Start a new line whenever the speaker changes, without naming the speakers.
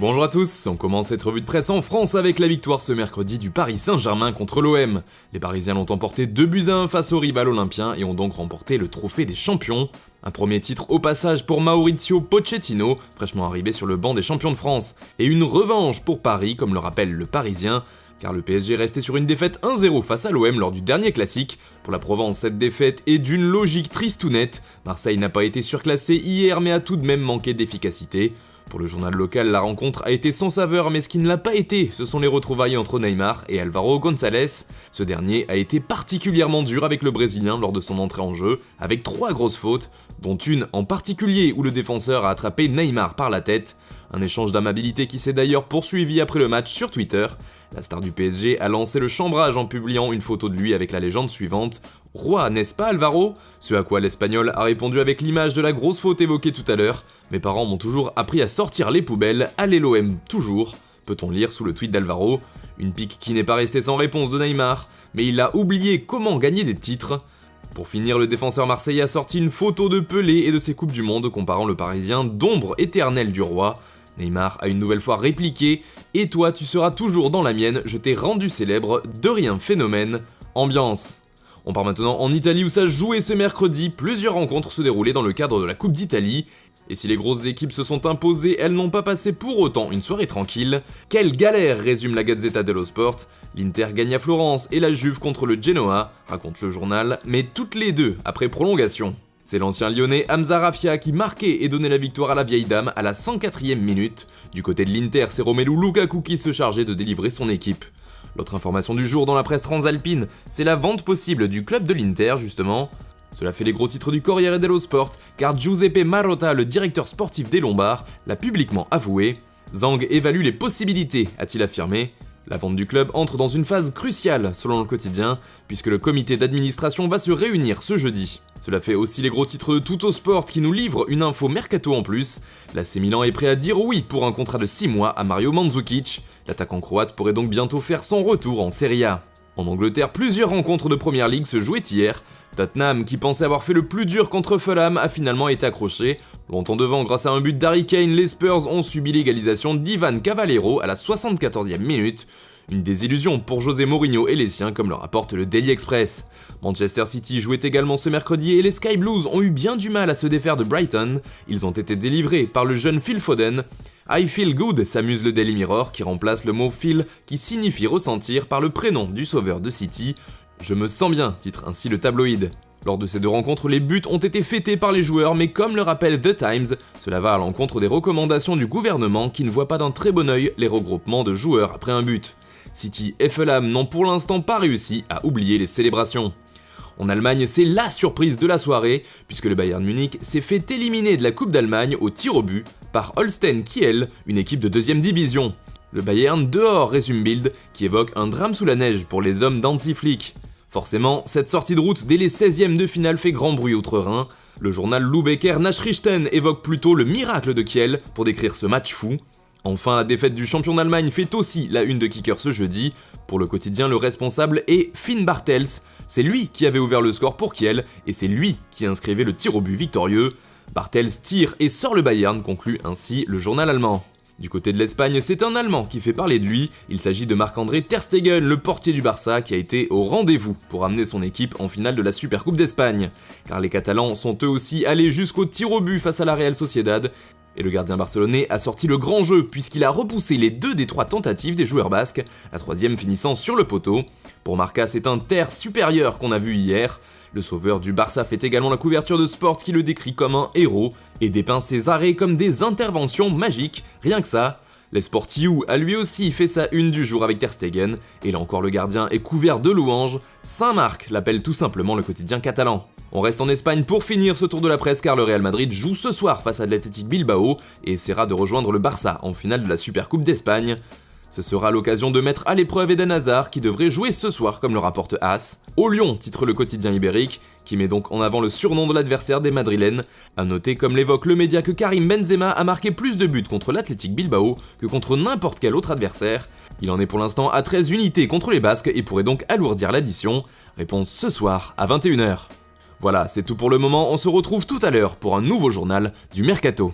Bonjour à tous, on commence cette revue de presse en France avec la victoire ce mercredi du Paris Saint-Germain contre l'OM. Les Parisiens l'ont emporté 2-1 face au rival olympien et ont donc remporté le trophée des champions. Un premier titre au passage pour Mauricio Pochettino, fraîchement arrivé sur le banc des champions de France. Et une revanche pour Paris, comme le rappelle le Parisien, car le PSG restait sur une défaite 1-0 face à l'OM lors du dernier classique. Pour la Provence, cette défaite est d'une logique tristounette. Marseille n'a pas été surclassé hier mais a tout de même manqué d'efficacité. Pour le journal local, la rencontre a été sans saveur, mais ce qui ne l'a pas été, ce sont les retrouvailles entre Neymar et Álvaro González. Ce dernier a été particulièrement dur avec le Brésilien lors de son entrée en jeu, avec 3 grosses fautes, dont une en particulier où le défenseur a attrapé Neymar par la tête. Un échange d'amabilité qui s'est d'ailleurs poursuivi après le match sur Twitter. La star du PSG a lancé le chambrage en publiant une photo de lui avec la légende suivante « Roi, n'est-ce pas Álvaro ?» Ce à quoi l'Espagnol a répondu avec l'image de la grosse faute évoquée tout à l'heure. « Mes parents m'ont toujours appris à sortir les poubelles, allez l'OM toujours », peut-on lire sous le tweet d'Álvaro. Une pique qui n'est pas restée sans réponse de Neymar, mais il a oublié comment gagner des titres. Pour finir, le défenseur marseillais a sorti une photo de Pelé et de ses Coupes du Monde comparant le Parisien d'ombre éternelle du roi. Neymar a une nouvelle fois répliqué « Et toi, tu seras toujours dans la mienne, je t'ai rendu célèbre, de rien phénomène, ambiance ». On part maintenant en Italie où ça jouait ce mercredi, plusieurs rencontres se déroulaient dans le cadre de la Coupe d'Italie. Et si les grosses équipes se sont imposées, elles n'ont pas passé pour autant une soirée tranquille. Quelle galère, résume la Gazzetta dello Sport. L'Inter gagne à Florence et la Juve contre le Genoa, raconte le journal, mais toutes les deux après prolongation. C'est l'ancien lyonnais Hamza Raffia qui marquait et donnait la victoire à la vieille dame à la 104e minute. Du côté de l'Inter, c'est Romelu Lukaku qui se chargeait de délivrer son équipe. L'autre information du jour dans la presse transalpine, c'est la vente possible du club de l'Inter justement. Cela fait les gros titres du Corriere dello Sport, car Giuseppe Marotta, le directeur sportif des Lombards, l'a publiquement avoué. Zhang évalue les possibilités, a-t-il affirmé. La vente du club entre dans une phase cruciale, selon le quotidien, puisque le comité d'administration va se réunir ce jeudi. Cela fait aussi les gros titres de Tuttosport qui nous livre une info mercato en plus. L'AC Milan est prêt à dire oui pour un contrat de 6 mois à Mario Mandzukic. L'attaquant croate pourrait donc bientôt faire son retour en Serie A. En Angleterre, plusieurs rencontres de Première Ligue se jouaient hier. Tottenham, qui pensait avoir fait le plus dur contre Fulham, a finalement été accroché. Longtemps devant grâce à un but d'Harry Kane, les Spurs ont subi l'égalisation d'Ivan Cavallero à la 74e minute. Une désillusion pour José Mourinho et les siens, comme le rapporte le Daily Express. Manchester City jouait également ce mercredi et les Sky Blues ont eu bien du mal à se défaire de Brighton. Ils ont été délivrés par le jeune Phil Foden. I feel good, s'amuse le Daily Mirror qui remplace le mot feel qui signifie ressentir par le prénom du sauveur de City. Je me sens bien, titre ainsi le tabloïd. Lors de ces deux rencontres, les buts ont été fêtés par les joueurs, mais comme le rappelle The Times, cela va à l'encontre des recommandations du gouvernement qui ne voit pas d'un très bon œil les regroupements de joueurs après un but. City et Fulham n'ont pour l'instant pas réussi à oublier les célébrations. En Allemagne, c'est la surprise de la soirée, puisque le Bayern Munich s'est fait éliminer de la Coupe d'Allemagne au tir au but par Holstein Kiel, une équipe de 2e division. Le Bayern dehors, résume Bild, qui évoque un drame sous la neige pour les hommes d'Hansi Flick. Forcément, cette sortie de route dès les 16e de finale fait grand bruit outre-Rhin. Le journal Lübecker Nachrichten évoque plutôt le miracle de Kiel pour décrire ce match fou. Enfin, la défaite du champion d'Allemagne fait aussi la une de Kicker ce jeudi. Pour le quotidien, le responsable est Finn Bartels. C'est lui qui avait ouvert le score pour Kiel et c'est lui qui inscrivait le tir au but victorieux. Bartels tire et sort le Bayern, conclut ainsi le journal allemand. Du côté de l'Espagne, c'est un Allemand qui fait parler de lui. Il s'agit de Marc-André Ter Stegen, le portier du Barça, qui a été au rendez-vous pour amener son équipe en finale de la Supercoupe d'Espagne. Car les Catalans sont eux aussi allés jusqu'au tir au but face à la Real Sociedad. Et le gardien barcelonais a sorti le grand jeu puisqu'il a repoussé les 2 des 3 tentatives des joueurs basques, la 3e finissant sur le poteau. Pour Marca, c'est un Ter supérieur qu'on a vu hier. Le sauveur du Barça fait également la couverture de Sport qui le décrit comme un héros et dépeint ses arrêts comme des interventions magiques, rien que ça. L'Esportiu a lui aussi fait sa une du jour avec Ter Stegen, et là encore le gardien est couvert de louanges. Saint-Marc l'appelle tout simplement le quotidien catalan. On reste en Espagne pour finir ce tour de la presse car le Real Madrid joue ce soir face à l'Athletic Bilbao et essaiera de rejoindre le Barça en finale de la Supercoupe d'Espagne. Ce sera l'occasion de mettre à l'épreuve Eden Hazard qui devrait jouer ce soir comme le rapporte AS. Au Lyon, titre le quotidien ibérique, qui met donc en avant le surnom de l'adversaire des Madrilènes. À noter, comme l'évoque le média, que Karim Benzema a marqué plus de buts contre l'Athletic Bilbao que contre n'importe quel autre adversaire. Il en est pour l'instant à 13 unités contre les Basques et pourrait donc alourdir l'addition. Réponse ce soir à 21h. Voilà, c'est tout pour le moment, on se retrouve tout à l'heure pour un nouveau journal du Mercato.